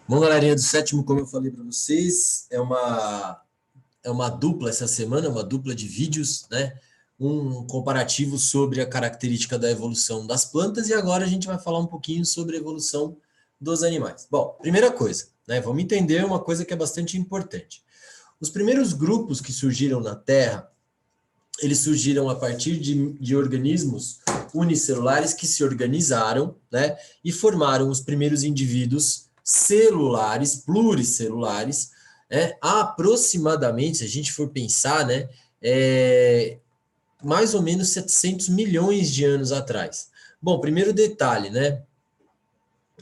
Bom, galerinha do sétimo, como eu falei para vocês, é uma dupla essa semana, uma dupla de vídeos, né? Um comparativo sobre a característica da evolução das plantas e agora a gente vai falar um pouquinho sobre a evolução dos animais. Bom, primeira coisa, né? Vamos entender uma coisa que é bastante importante. Os primeiros grupos que surgiram na Terra, eles surgiram a partir de organismos unicelulares que se organizaram, né? E formaram os primeiros indivíduos celulares, pluricelulares, aproximadamente, se a gente for pensar, né, mais ou menos 700 milhões de anos atrás. Bom, primeiro detalhe, né,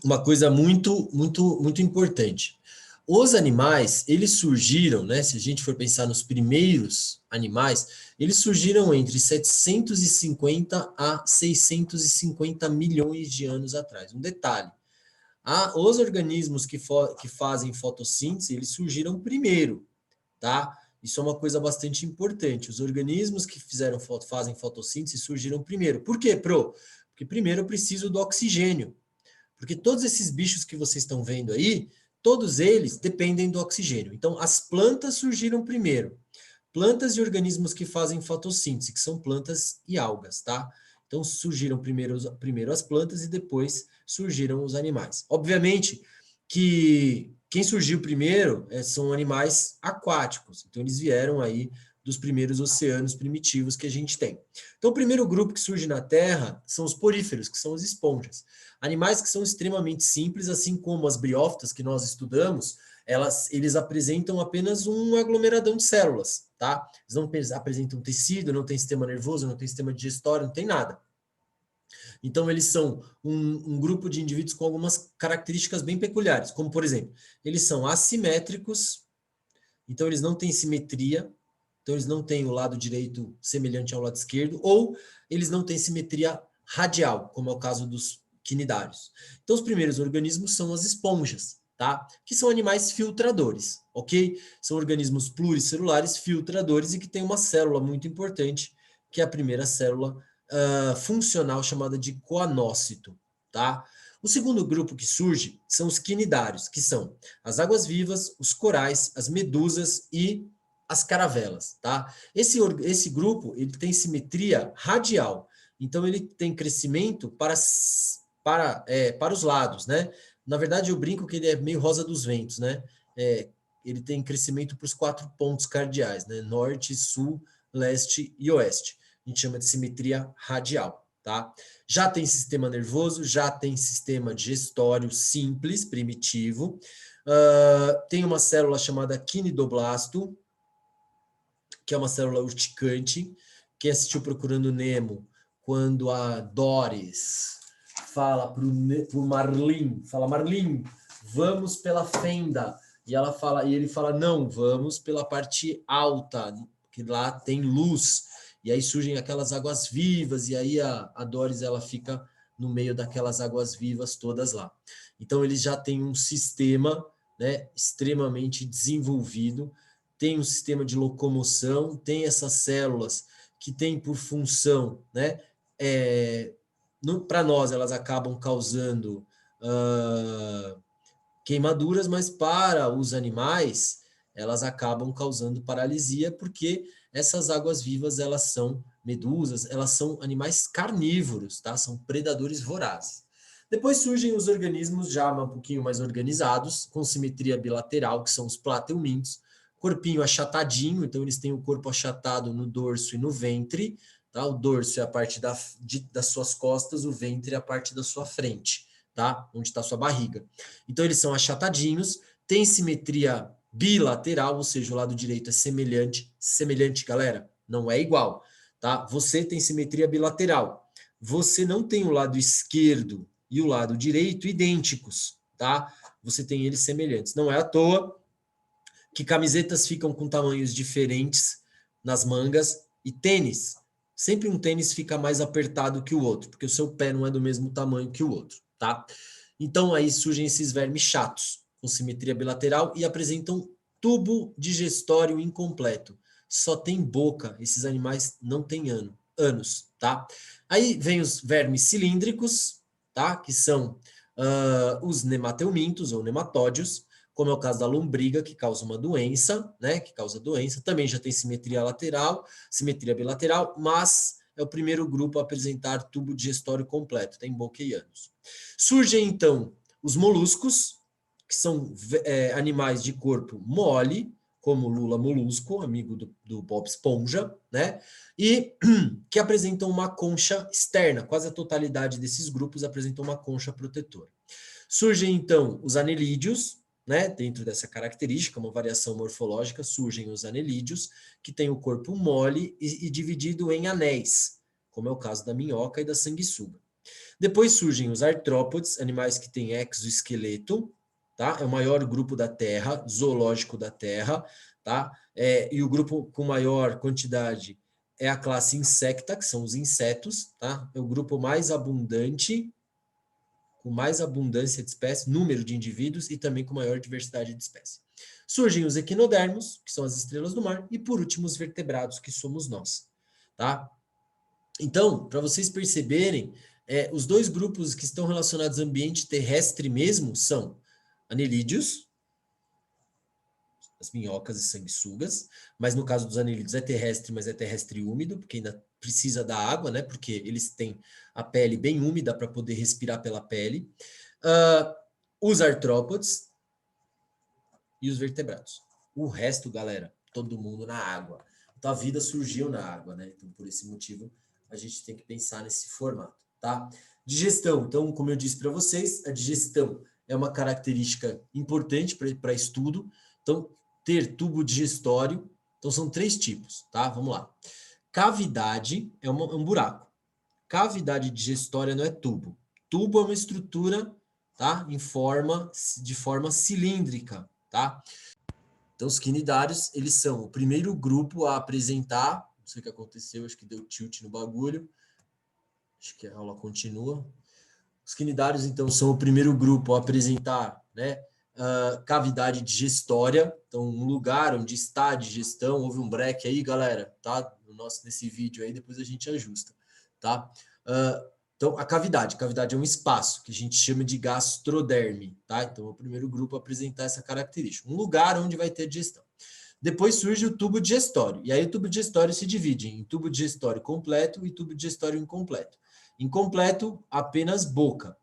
uma coisa muito importante. Os animais, eles surgiram, né, se a gente for pensar nos primeiros animais, eles surgiram entre 750 a 650 milhões de anos atrás. Um detalhe, os organismos que fazem fotossíntese, eles surgiram primeiro, tá? Isso é uma coisa bastante importante. Os organismos que fazem fotossíntese surgiram primeiro. Por quê, Pro? Porque primeiro eu preciso do oxigênio. Porque todos esses bichos que vocês estão vendo aí, todos eles dependem do oxigênio. Então, as plantas surgiram primeiro. Plantas e organismos que fazem fotossíntese, que são plantas e algas, tá? Então, surgiram primeiro as plantas e depois surgiram os animais. Obviamente que quem surgiu primeiro são animais aquáticos. Então, eles vieram aí dos primeiros oceanos primitivos que a gente tem. Então, o primeiro grupo que surge na Terra são os poríferos, que são as esponjas. Animais que são extremamente simples, assim como as briófitas que nós estudamos, eles apresentam apenas um aglomeradão de células, tá? Eles não apresentam tecido, não tem sistema nervoso, não tem sistema digestório, não tem nada. Então, eles são um grupo de indivíduos com algumas características bem peculiares, como, por exemplo, eles são assimétricos, então eles não têm simetria, então eles não têm o lado direito semelhante ao lado esquerdo, ou eles não têm simetria radial, como é o caso dos quinidários. Então, os primeiros organismos são as esponjas, tá? Que são animais filtradores, ok? São organismos pluricelulares filtradores e que têm uma célula muito importante, que é a primeira célula funcional chamada de coanócito, tá? O segundo grupo que surge são os quinidários, que são as águas-vivas, os corais, as medusas e as caravelas, tá? Esse grupo, ele tem simetria radial, então ele tem crescimento para os lados, né? Na verdade, eu brinco que ele é meio rosa dos ventos, né? Ele tem crescimento para os 4 pontos cardeais, né? Norte, sul, leste e oeste. A gente chama de simetria radial, tá? Já tem sistema nervoso, já tem sistema digestório simples, primitivo. Tem uma célula chamada quinidoblasto, que é uma célula urticante. Quem assistiu Procurando Nemo, quando a Doris fala para o Marlin, Marlin, vamos pela fenda. E ele fala, não, vamos pela parte alta, que lá tem luz. E aí surgem aquelas águas vivas, e aí a Doris ela fica no meio daquelas águas vivas todas lá. Então, eles já têm um sistema, né, extremamente desenvolvido, tem um sistema de locomoção, tem essas células que têm por função, né, para nós elas acabam causando queimaduras, mas para os animais elas acabam causando paralisia, porque essas águas-vivas, elas são medusas, elas são animais carnívoros, tá? São predadores vorazes. Depois surgem os organismos já um pouquinho mais organizados, com simetria bilateral, que são os plateumintos, corpinho achatadinho, então eles têm o corpo achatado no dorso e no ventre, tá? O dorso é a parte das suas costas, o ventre é a parte da sua frente, tá? Onde está a sua barriga. Então eles são achatadinhos, têm simetria bilateral, ou seja, o lado direito é semelhante, galera, não é igual, tá? Você tem simetria bilateral, você não tem o lado esquerdo e o lado direito idênticos, tá? Você tem eles semelhantes. Não é à toa que camisetas ficam com tamanhos diferentes nas mangas e tênis. Sempre um tênis fica mais apertado que o outro, porque o seu pé não é do mesmo tamanho que o outro, tá? Então aí surgem esses vermes chatos, com simetria bilateral e apresentam tubo digestório incompleto. Só tem boca, esses animais não têm anos, tá? Aí vem os vermes cilíndricos, tá? Que são os nemateumintos ou nematódios, como é o caso da lombriga, que causa uma doença, né? Que causa doença. Também já tem simetria lateral, simetria bilateral, mas é o primeiro grupo a apresentar tubo digestório completo, tem boca e ânus. Surgem, então, os moluscos, que são animais de corpo mole, como o lula molusco, amigo do Bob Esponja, né? E que apresentam uma concha externa. Quase a totalidade desses grupos apresentam uma concha protetora. Surgem, então, os anelídeos, né? Dentro dessa característica, uma variação morfológica, surgem os anelídeos, que têm o corpo mole e dividido em anéis, como é o caso da minhoca e da sanguessuga. Depois surgem os artrópodes, animais que têm exoesqueleto, tá? É o maior grupo da Terra, zoológico da Terra, tá? E o grupo com maior quantidade é a classe insecta, que são os insetos, tá? É o grupo mais abundante, com mais abundância de espécies, número de indivíduos e também com maior diversidade de espécies. Surgem os equinodermos, que são as estrelas do mar, e por último os vertebrados, que somos nós, tá? Então, para vocês perceberem, os dois grupos que estão relacionados ao ambiente terrestre mesmo são anelídeos, as minhocas e sanguessugas, mas no caso dos anelídeos é terrestre, mas é terrestre úmido, porque ainda precisa da água, né? Porque eles têm a pele bem úmida para poder respirar pela pele. Os artrópodes e os vertebrados. O resto, galera, todo mundo na água. Então a vida surgiu na água, né? Então por esse motivo a gente tem que pensar nesse formato, tá? Digestão. Então, como eu disse para vocês, a digestão é uma característica importante para estudo. Então, ter tubo digestório. Então, são 3 tipos, tá? Vamos lá. Cavidade é um buraco. Cavidade digestória não é tubo. Tubo é uma estrutura, tá? De forma cilíndrica, tá? Então, os quinidários, eles são o primeiro grupo a apresentar, não sei o que aconteceu, acho que deu tilt no bagulho, acho que a aula continua. Os quinidários, então, são o primeiro grupo a apresentar, né, cavidade digestória, então, um lugar onde está a digestão. Houve um break aí, galera, tá? Nesse vídeo aí, depois a gente ajusta, tá? Então, a cavidade é um espaço que a gente chama de gastroderme, tá? Então, é o primeiro grupo a apresentar essa característica. Um lugar onde vai ter digestão. Depois surge o tubo digestório. E aí o tubo digestório se divide em tubo digestório completo e tubo digestório incompleto. Incompleto, apenas boca.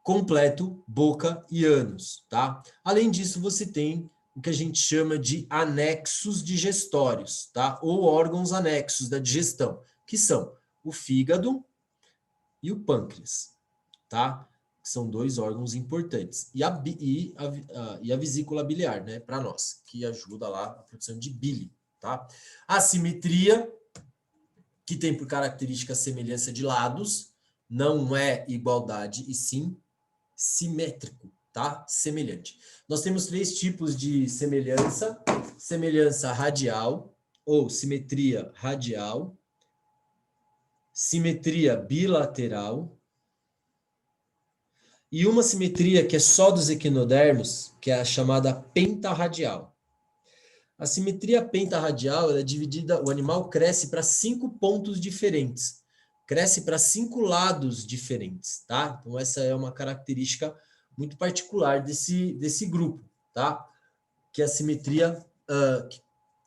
Completo, boca e ânus, tá? Além disso, você tem o que a gente chama de anexos digestórios, tá? Ou órgãos anexos da digestão, que são o fígado e o pâncreas, tá? São 2 órgãos importantes. E a vesícula biliar, né, para nós, que ajuda lá a produção de bile, tá? A simetria, que tem por característica a semelhança de lados, não é igualdade, e sim simétrico, tá? Semelhante. Nós temos 3 tipos de semelhança: semelhança radial ou simetria radial, simetria bilateral, e uma simetria que é só dos equinodermos, que é a chamada pentarradial. A simetria pentarradial, ela é dividida, o animal cresce para 5 pontos diferentes, cresce para 5 lados diferentes, tá? Então essa é uma característica muito particular desse grupo, tá? Que é a simetria,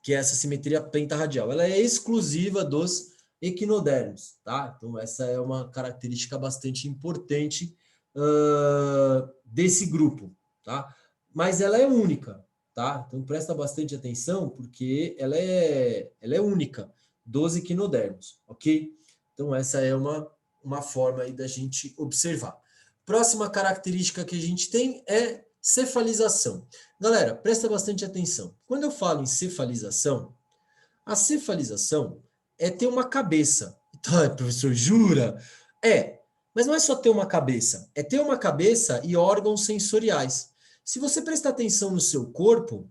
que é essa simetria pentarradial. Ela é exclusiva dos equinodermos, tá? Então essa é uma característica bastante importante desse grupo, tá? Mas ela é única, tá? Então presta bastante atenção, porque ela é única dos equinodermos, ok? Então essa é uma forma aí da gente observar. Próxima característica que a gente tem é cefalização. Galera, presta bastante atenção. Quando eu falo em cefalização, a cefalização é ter uma cabeça. Então, professor, jura? Mas não é só ter uma cabeça, é ter uma cabeça e órgãos sensoriais. Se você prestar atenção no seu corpo,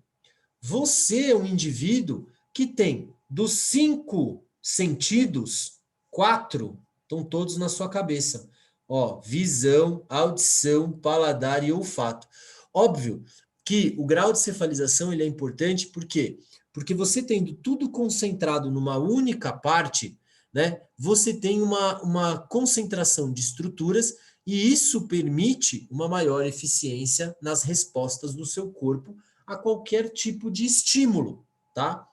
você é um indivíduo que tem dos 5 sentidos, 4 estão todos na sua cabeça. Ó, visão, audição, paladar e olfato. Óbvio que o grau de cefalização ele é importante, por quê? Porque você tendo tudo concentrado numa única parte, né, você tem uma concentração de estruturas E isso permite uma maior eficiência nas respostas do seu corpo a qualquer tipo de estímulo, tá?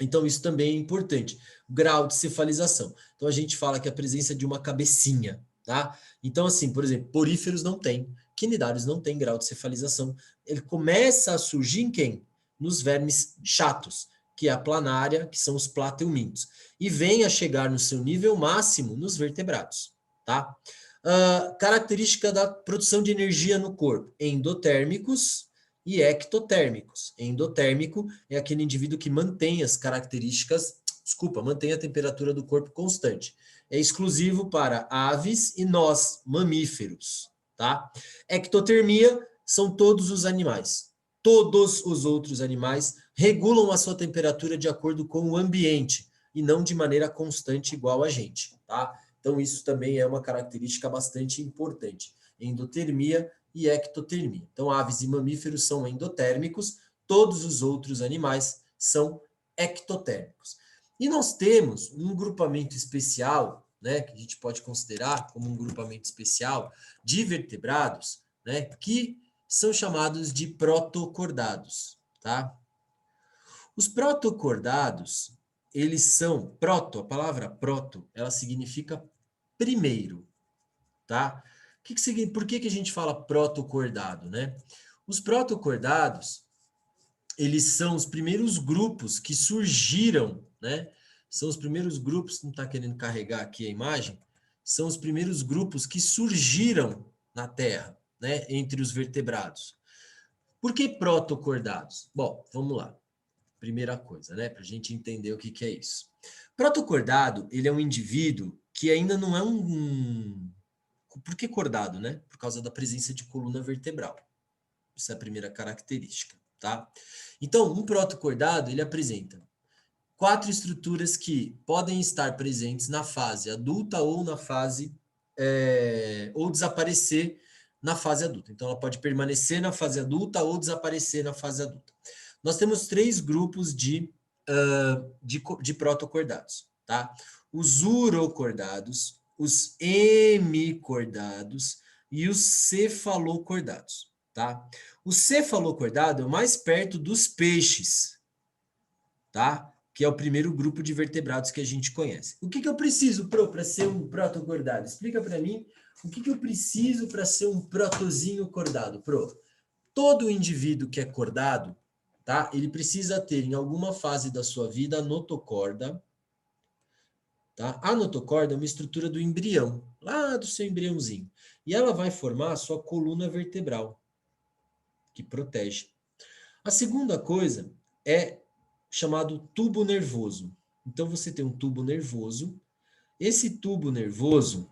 Então, isso também é importante. Grau de cefalização. Então, a gente fala que a presença de uma cabecinha, tá? Então, assim, por exemplo, poríferos não tem, quinidários não tem grau de cefalização. Ele começa a surgir em quem? Nos vermes chatos, que é a planária, que são os plateumintos. E vem a chegar no seu nível máximo nos vertebrados, tá? Característica da produção de energia no corpo: endotérmicos e ectotérmicos. Endotérmico é aquele indivíduo que mantém as características, mantém a temperatura do corpo constante. É exclusivo para aves e nós, mamíferos, tá? Ectotermia são todos os animais. Todos os outros animais regulam a sua temperatura de acordo com o ambiente e não de maneira constante igual a gente, tá? Então isso também é uma característica bastante importante. Endotermia e ectotermia. Então, aves e mamíferos são endotérmicos, todos os outros animais são ectotérmicos. E nós temos um grupamento especial, né, que a gente pode considerar como um grupamento especial de vertebrados, né, que são chamados de protocordados, tá? Os protocordados, eles são a palavra proto, ela significa primeiro, tá? Por que a gente fala protocordado, né? Os protocordados, eles são os primeiros grupos que surgiram, né? São os primeiros grupos, não está querendo carregar aqui a imagem, são os primeiros grupos que surgiram na Terra, né? Entre os vertebrados. Por que protocordados? Bom, vamos lá. Primeira coisa, né? Para a gente entender o que é isso. Protocordado, ele é um indivíduo que ainda não é um... Por que cordado, né? Por causa da presença de coluna vertebral. Essa é a primeira característica, tá? Então, um protocordado, ele apresenta 4 estruturas que podem estar presentes na fase adulta ou na fase... ou desaparecer na fase adulta. Então, ela pode permanecer na fase adulta ou desaparecer na fase adulta. Nós temos 3 grupos de protocordados, tá? Os urocordados, os hemicordados e os cefalocordados, tá? O cefalocordado é o mais perto dos peixes, tá? Que é o primeiro grupo de vertebrados que a gente conhece. O que eu preciso, para ser um protocordado? Explica para mim o que eu preciso para ser um protozinho cordado, Todo indivíduo que é cordado, tá? Ele precisa ter, em alguma fase da sua vida, a notocorda. Tá? A notocorda é uma estrutura do embrião, lá do seu embriãozinho. E ela vai formar a sua coluna vertebral, que protege. A segunda coisa é chamado tubo nervoso. Então, você tem um tubo nervoso. Esse tubo nervoso,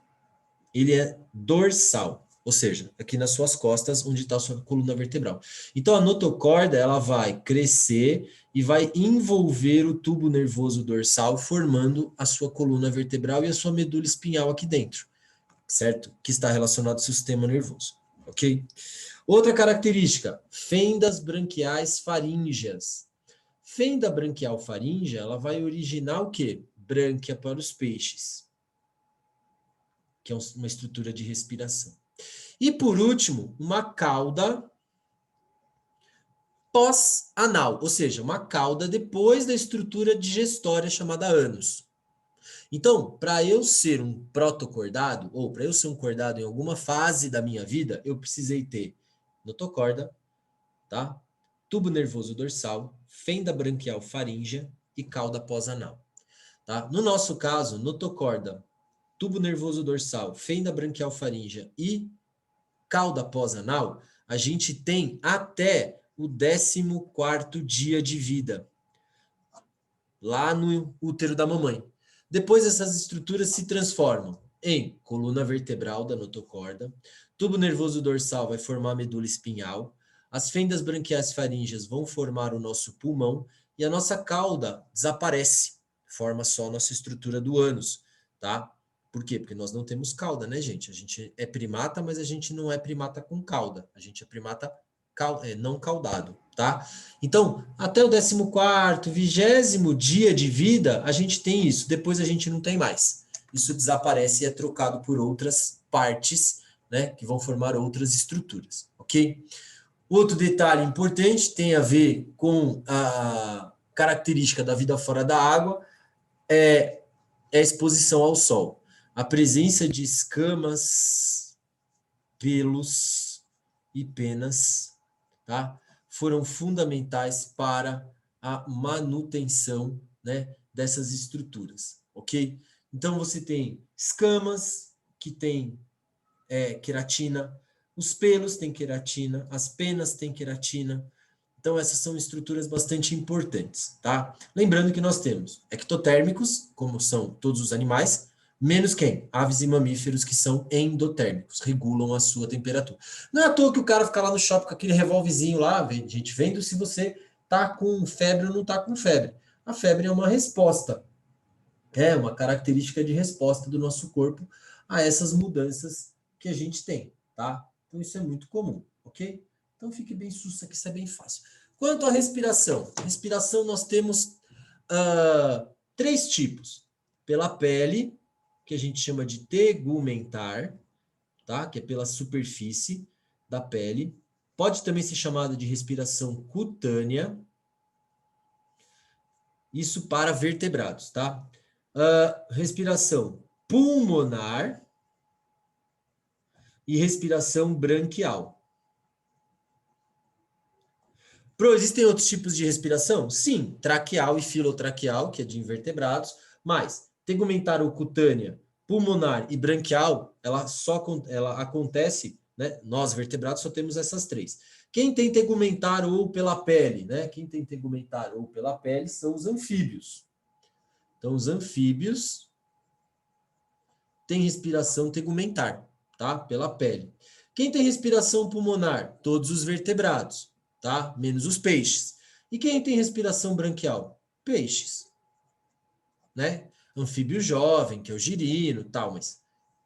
ele é dorsal. Ou seja, aqui nas suas costas, onde está a sua coluna vertebral. Então, a notocorda, ela vai crescer e vai envolver o tubo nervoso dorsal, formando a sua coluna vertebral e a sua medula espinhal aqui dentro, certo? Que está relacionado ao sistema nervoso, ok? Outra característica, fendas branquiais faríngeas. Fenda branquial faríngea, ela vai originar o quê? Brânquia para os peixes, que é uma estrutura de respiração. E, por último, uma cauda pós-anal, ou seja, uma cauda depois da estrutura digestória chamada ânus. Então, para eu ser um protocordado, ou para eu ser um cordado em alguma fase da minha vida, eu precisei ter notocorda, tá? Tubo nervoso dorsal, fenda branquial faríngea e cauda pós-anal. Tá? No nosso caso, notocorda, tubo nervoso dorsal, fenda branquial faríngea e cauda pós-anal, a gente tem até o 14º dia de vida, lá no útero da mamãe. Depois essas estruturas se transformam em coluna vertebral da notocorda, tubo nervoso dorsal vai formar a medula espinhal, as fendas branquiais faríngeas vão formar o nosso pulmão e a nossa cauda desaparece, forma só a nossa estrutura do ânus, tá? Por quê? Porque nós não temos cauda, né, gente? A gente é primata, mas a gente não é primata com cauda. A gente é primata não caudado, tá? Então, até o 14º, 20º dia de vida, a gente tem isso. Depois a gente não tem mais. Isso desaparece e é trocado por outras partes né, que vão formar outras estruturas, ok? Outro detalhe importante tem a ver com a característica da vida fora da água, é a exposição ao sol. A presença de escamas, pelos e penas, tá? Foram fundamentais para a manutenção, né, dessas estruturas, ok? Então, você tem escamas, que tem queratina, os pelos têm queratina, as penas têm queratina. Então, essas são estruturas bastante importantes, tá? Lembrando que nós temos ectotérmicos, como são todos os animais, menos quem? Aves e mamíferos, que são endotérmicos, regulam a sua temperatura. Não é à toa que o cara fica lá no shopping com aquele revólverzinho lá, gente, vendo se você tá com febre ou não tá com febre. A febre é uma resposta, é uma característica de resposta do nosso corpo a essas mudanças que a gente tem, tá? Então isso é muito comum, ok? Então fique bem sussa que isso é bem fácil. Quanto à respiração nós temos três tipos. Pela pele, que a gente chama de tegumentar, tá? Que é pela superfície da pele. Pode também ser chamada de respiração cutânea. Isso para vertebrados, tá? Respiração pulmonar e respiração branquial. Existem outros tipos de respiração? Sim, traqueal e filotraqueal, que é de invertebrados, mas tegumentar ou cutânea, pulmonar e branquial, ela acontece, né? Nós, vertebrados, só temos essas três. Quem tem tegumentar ou pela pele, né? Quem tem tegumentar ou pela pele são os anfíbios. Então, os anfíbios têm respiração tegumentar, tá? Pela pele. Quem tem respiração pulmonar? Todos os vertebrados, tá? Menos os peixes. E quem tem respiração branquial? Peixes, né? Anfíbio jovem, que é o girino, tal, mas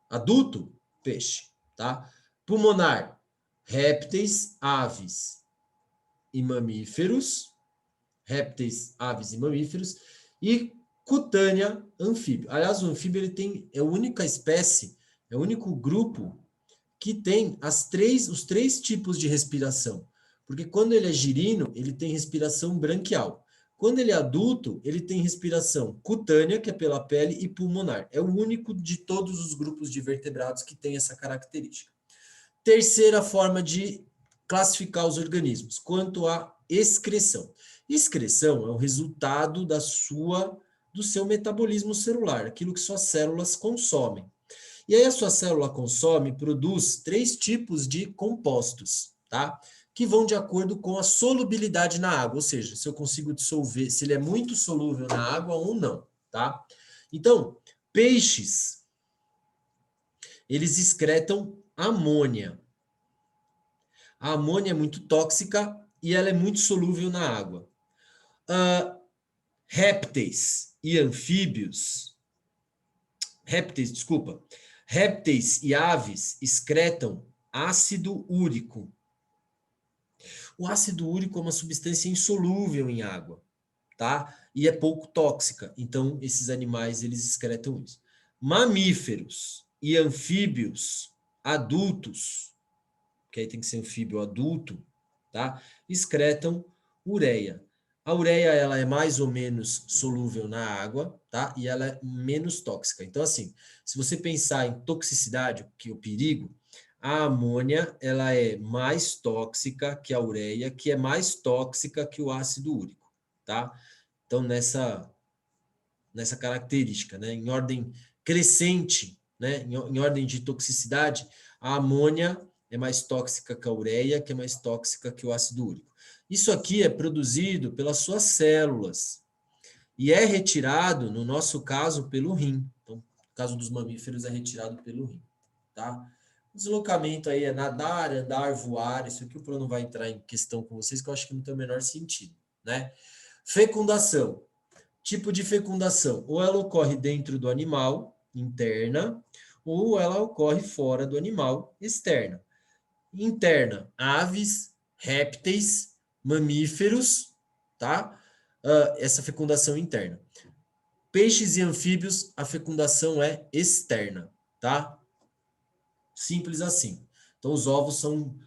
adulto, peixe, tá? Pulmonar, répteis, aves e mamíferos, répteis, aves e mamíferos, e cutânea, anfíbio. Aliás, o anfíbio é a única espécie, é o único grupo que tem os três tipos de respiração. Porque quando ele é girino, ele tem respiração branquial. Quando ele é adulto, ele tem respiração cutânea, que é pela pele, e pulmonar. É o único de todos os grupos de vertebrados que tem essa característica. Terceira forma de classificar os organismos, quanto à excreção. Excreção é o resultado do seu metabolismo celular, aquilo que suas células consomem. E aí a sua célula consome, produz três tipos de compostos, tá? Que vão de acordo com a solubilidade na água, ou seja, se eu consigo dissolver, se ele é muito solúvel na água ou não, tá? Então, peixes, eles excretam amônia. A amônia é muito tóxica e ela é muito solúvel na água. Répteis e anfíbios, répteis e aves excretam ácido úrico. O ácido úrico é uma substância insolúvel em água, tá? E é pouco tóxica. Então, esses animais, eles excretam isso. Mamíferos e anfíbios adultos, que aí tem que ser anfíbio adulto, tá? Excretam ureia. A ureia, ela é mais ou menos solúvel na água, tá? E ela é menos tóxica. Então, assim, se você pensar em toxicidade, que é o perigo, a amônia, ela é mais tóxica que a ureia, que é mais tóxica que o ácido úrico, tá? Então, nessa característica, né? Em ordem crescente, né? Em ordem de toxicidade, a amônia é mais tóxica que a ureia, que é mais tóxica que o ácido úrico. Isso aqui é produzido pelas suas células e é retirado, no nosso caso, pelo rim. Então, no caso dos mamíferos, é retirado pelo rim, tá? O deslocamento aí é nadar, andar, voar. Isso aqui o plano vai entrar em questão com vocês, que eu acho que não tem o menor sentido, né? Fecundação. Tipo de fecundação, ou ela ocorre dentro do animal, interna, ou ela ocorre fora do animal, externa. Interna, aves, répteis, mamíferos, tá? Essa fecundação interna. Peixes e anfíbios, a fecundação é externa, tá? Simples assim. Então, os ovos são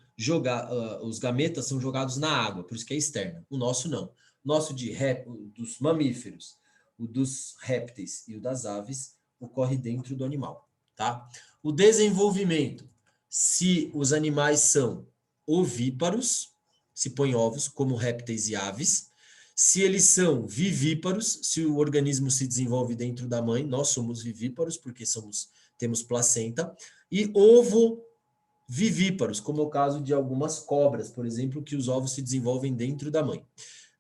os gametas são jogados na água, por isso que é externa. O nosso não. O nosso dos mamíferos, o dos répteis e o das aves ocorre dentro do animal, tá? O desenvolvimento, se os animais são ovíparos, se põem ovos, como répteis e aves. Se eles são vivíparos, se o organismo se desenvolve dentro da mãe, nós somos vivíparos, porque temos placenta. E ovovivíparos, como é o caso de algumas cobras, por exemplo, que os ovos se desenvolvem dentro da mãe.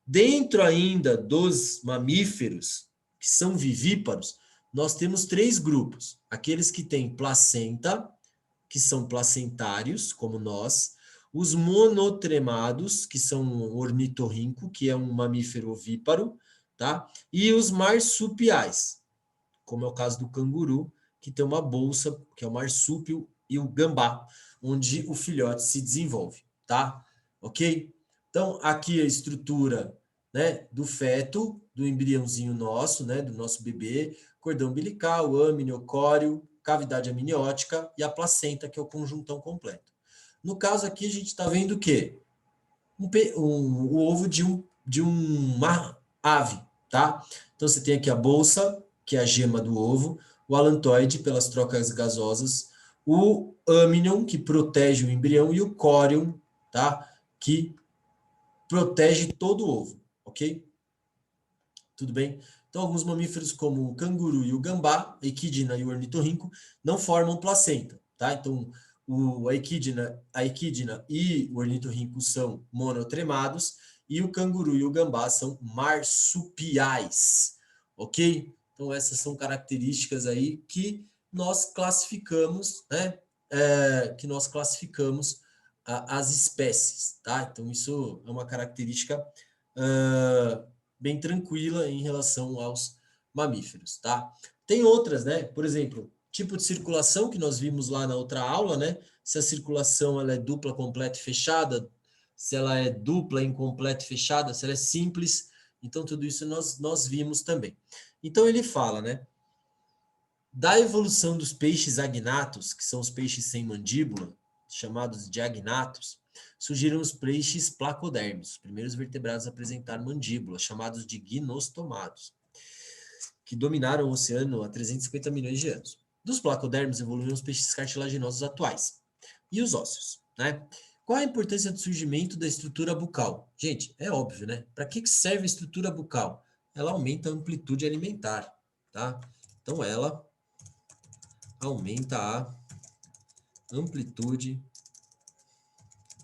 Dentro ainda dos mamíferos, que são vivíparos, nós temos 3 grupos. Aqueles que têm placenta, que são placentários, como nós, os monotremados, que são um ornitorrinco, que é um mamífero ovíparo, tá? E os marsupiais, como é o caso do canguru, que tem uma bolsa, que é o marsúpio, e o gambá, onde o filhote se desenvolve, tá? Ok? Então, aqui a estrutura, né, do feto, do embriãozinho nosso, né, do nosso bebê, cordão umbilical, amniocóreo, cavidade amniótica e a placenta, que é o conjuntão completo. No caso aqui, a gente está vendo o quê? O ovo de uma ave, tá? Então, você tem aqui a bolsa, que é a gema do ovo, o alantoide, pelas trocas gasosas, o amnion, que protege o embrião, e o córion, tá? Que protege todo o ovo, ok? Tudo bem? Então, alguns mamíferos, como o canguru e o gambá, a equidna e o ornitorrinco, não formam placenta, tá? Então, a equidna e o ornitorrinco são monotremados, e o canguru e o gambá são marsupiais, ok? Então, essas são características aí que nós classificamos, né? Que nós classificamos as espécies, tá? Então, isso é uma característica bem tranquila em relação aos mamíferos, tá? Tem outras, né? Por exemplo, tipo de circulação que nós vimos lá na outra aula, né? Se a circulação ela é dupla, completa e fechada, se ela é dupla, incompleta e fechada, se ela é simples. Então, tudo isso nós vimos também. Então, ele fala, né? Da evolução dos peixes agnatos, que são os peixes sem mandíbula, chamados de agnatos, surgiram os peixes placodermes, os primeiros vertebrados a apresentar mandíbula, chamados de gnostomados, que dominaram o oceano há 350 milhões de anos. Dos placodermes evoluíram os peixes cartilaginosos atuais e os ósseos, né? Qual a importância do surgimento da estrutura bucal? Gente, é óbvio, né? Para que serve a estrutura bucal? Ela aumenta a amplitude alimentar, tá? Então, ela aumenta a amplitude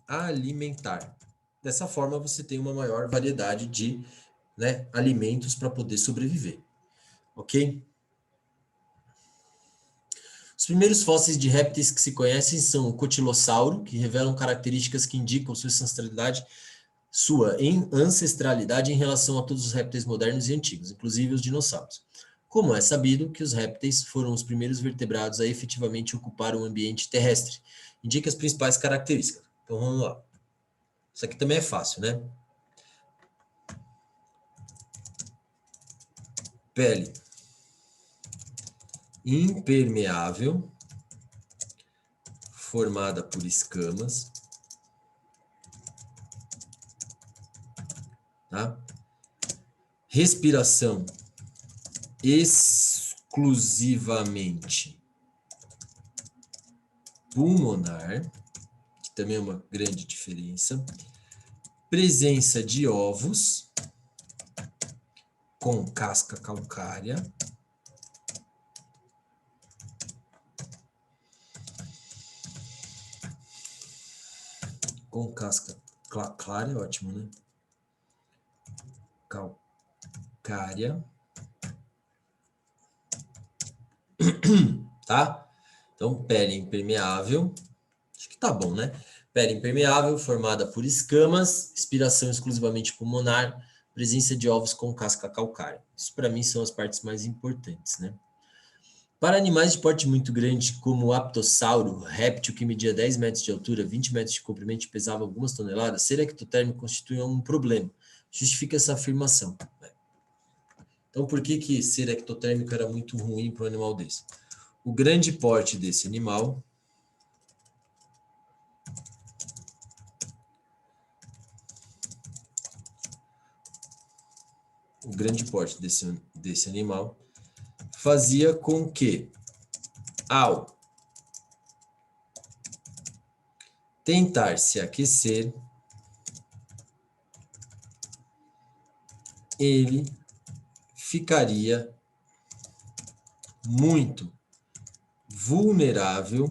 alimentar. Dessa forma, você tem uma maior variedade de, né, alimentos para poder sobreviver. Ok? Os primeiros fósseis de répteis que se conhecem são o cotilossauro, que revelam características que indicam sua ancestralidade em relação a todos os répteis modernos e antigos, inclusive os dinossauros. Como é sabido que os répteis foram os primeiros vertebrados a efetivamente ocupar o ambiente terrestre, indica as principais características. Então vamos lá. Isso aqui também é fácil, né? Pele impermeável, formada por escamas, tá? Respiração exclusivamente pulmonar, que também é uma grande diferença. Presença de ovos com casca calcária. Com casca clara, é ótimo, né? Calcária. Tá? Então, pele impermeável. Acho que tá bom, né? Pele impermeável, formada por escamas, respiração exclusivamente pulmonar, presença de ovos com casca calcária. Isso, para mim, são as partes mais importantes, né? Para animais de porte muito grande, como o aptossauro, réptil que media 10 metros de altura, 20 metros de comprimento e pesava algumas toneladas, ser ectotérmico constitui um problema. Justifica essa afirmação. Então, por que ser ectotérmico era muito ruim para um animal desse? O grande porte desse animal o grande porte desse animal fazia com que, ao tentar se aquecer, ele ficaria muito vulnerável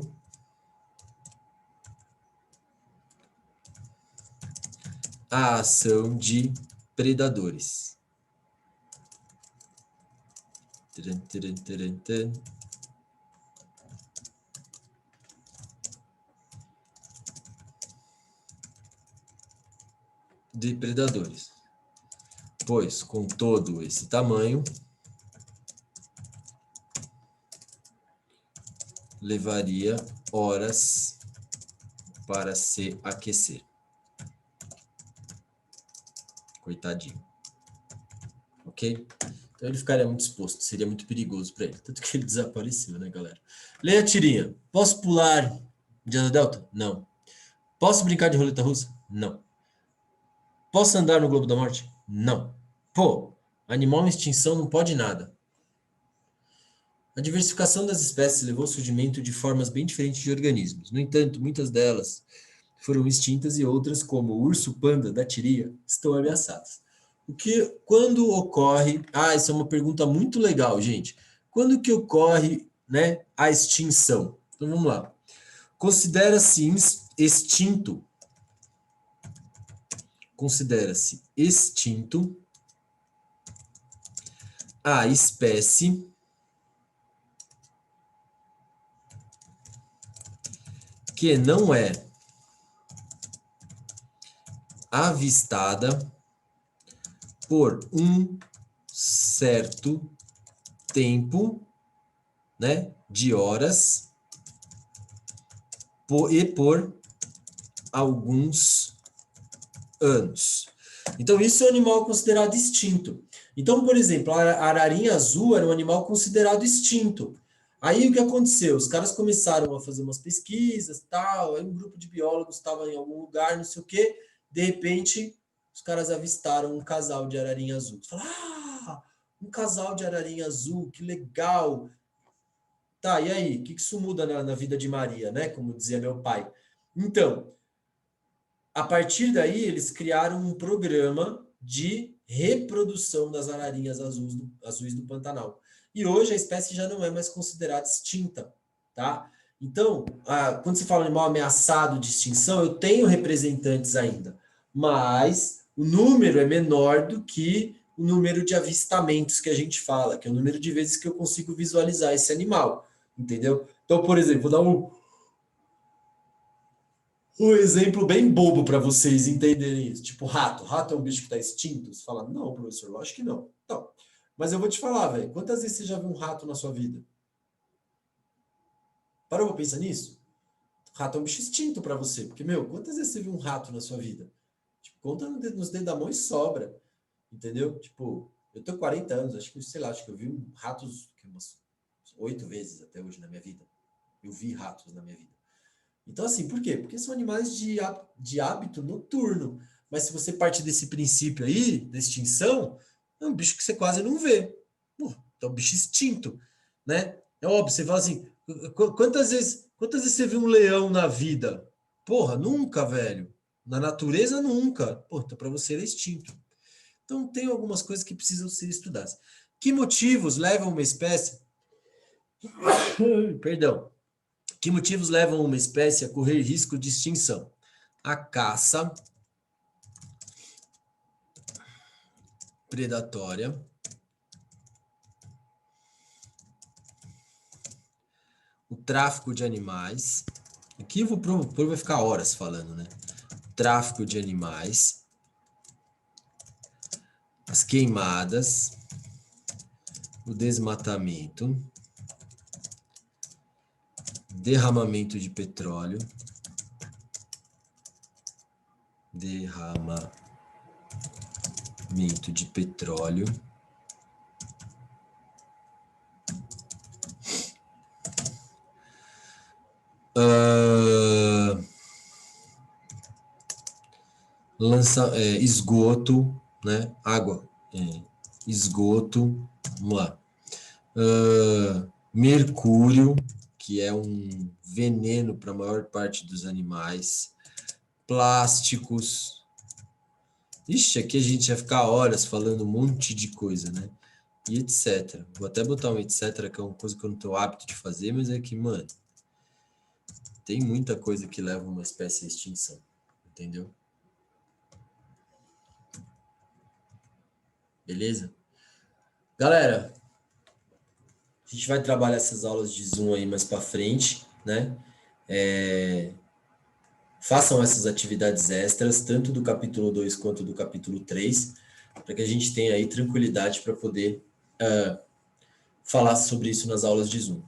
à ação de predadores. De predadores. Pois, com todo esse tamanho, levaria horas para se aquecer. Coitadinho. Ok? Então ele ficaria muito exposto, seria muito perigoso para ele. Tanto que ele desapareceu, né, galera? Leia a tirinha. Posso pular de asa delta? Não. Posso brincar de roleta russa? Não. Posso andar no Globo da Morte? Não. Pô, animal em extinção não pode nada. A diversificação das espécies levou ao surgimento de formas bem diferentes de organismos. No entanto, muitas delas foram extintas e outras, como o urso-panda da tiria, estão ameaçadas. Quando ocorre... Ah, isso é uma pergunta muito legal, gente. Quando que ocorre, né, a extinção? Então, vamos lá. Considera-se extinto a espécie que não é avistada por um certo tempo, né, de horas e por alguns anos. Então, isso é um animal considerado extinto. Então, por exemplo, a ararinha azul era um animal considerado extinto. Aí, o que aconteceu? Os caras começaram a fazer umas pesquisas, tal, aí um grupo de biólogos estava em algum lugar, não sei o quê, de repente, os caras avistaram um casal de ararinha azul. Falaram, um casal de ararinha azul, que legal. Tá, e aí? O que isso muda na vida de Maria, né? Como dizia meu pai. Então, a partir daí, eles criaram um programa de reprodução das ararinhas azuis do Pantanal. E hoje a espécie já não é mais considerada extinta, tá? Então, quando se fala animal ameaçado de extinção, eu tenho representantes ainda, mas o número é menor do que o número de avistamentos que a gente fala, que é o número de vezes que eu consigo visualizar esse animal, entendeu? Então, por exemplo, vou dar um exemplo bem bobo para vocês entenderem isso. Tipo, rato. Rato é um bicho que está extinto? Você fala, não, professor, lógico que não. Então, mas eu vou te falar, velho. Quantas vezes você já viu um rato na sua vida? Parou pra pensar nisso? Rato é um bicho extinto para você. Porque, meu, quantas vezes você viu um rato na sua vida? Tipo, conta nos dedos da mão e sobra. Entendeu? Tipo, eu tenho 40 anos, acho que, sei lá, acho que eu vi ratos umas 8 vezes até hoje na minha vida. Eu vi ratos na minha vida. Então, assim, por quê? Porque são animais de hábito noturno. Mas se você partir desse princípio aí, da extinção, é um bicho que você quase não vê. Pô, é um bicho extinto, né? É óbvio, você fala assim, quantas vezes você viu um leão na vida? Porra, nunca, velho. Na natureza, nunca. Pô, então para você ele é extinto. Então, tem algumas coisas que precisam ser estudadas. Que motivos levam uma espécie... Perdão. Que motivos levam uma espécie a correr risco de extinção? A caça predatória, o tráfico de animais. Aqui eu vou propor, vai ficar horas falando, né? Tráfico de animais, as queimadas, o desmatamento, derramamento de petróleo, derramamento de petróleo, esgoto, né? Água, esgoto, vamos lá. Mercúrio, que é um veneno para a maior parte dos animais. Plásticos. Ixi, aqui a gente vai ficar horas falando um monte de coisa, né? E etc. Vou até botar um etc, que é uma coisa que eu não tenho hábito de fazer, mas é que, mano, tem muita coisa que leva uma espécie à extinção, entendeu? Beleza? Galera, a gente vai trabalhar essas aulas de Zoom aí mais para frente, né? Façam essas atividades extras, tanto do capítulo 2 quanto do capítulo 3, para que a gente tenha aí tranquilidade para poder falar sobre isso nas aulas de Zoom,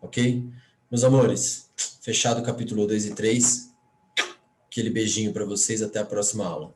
ok? Meus amores, fechado o capítulo 2 e 3, aquele beijinho para vocês, até a próxima aula.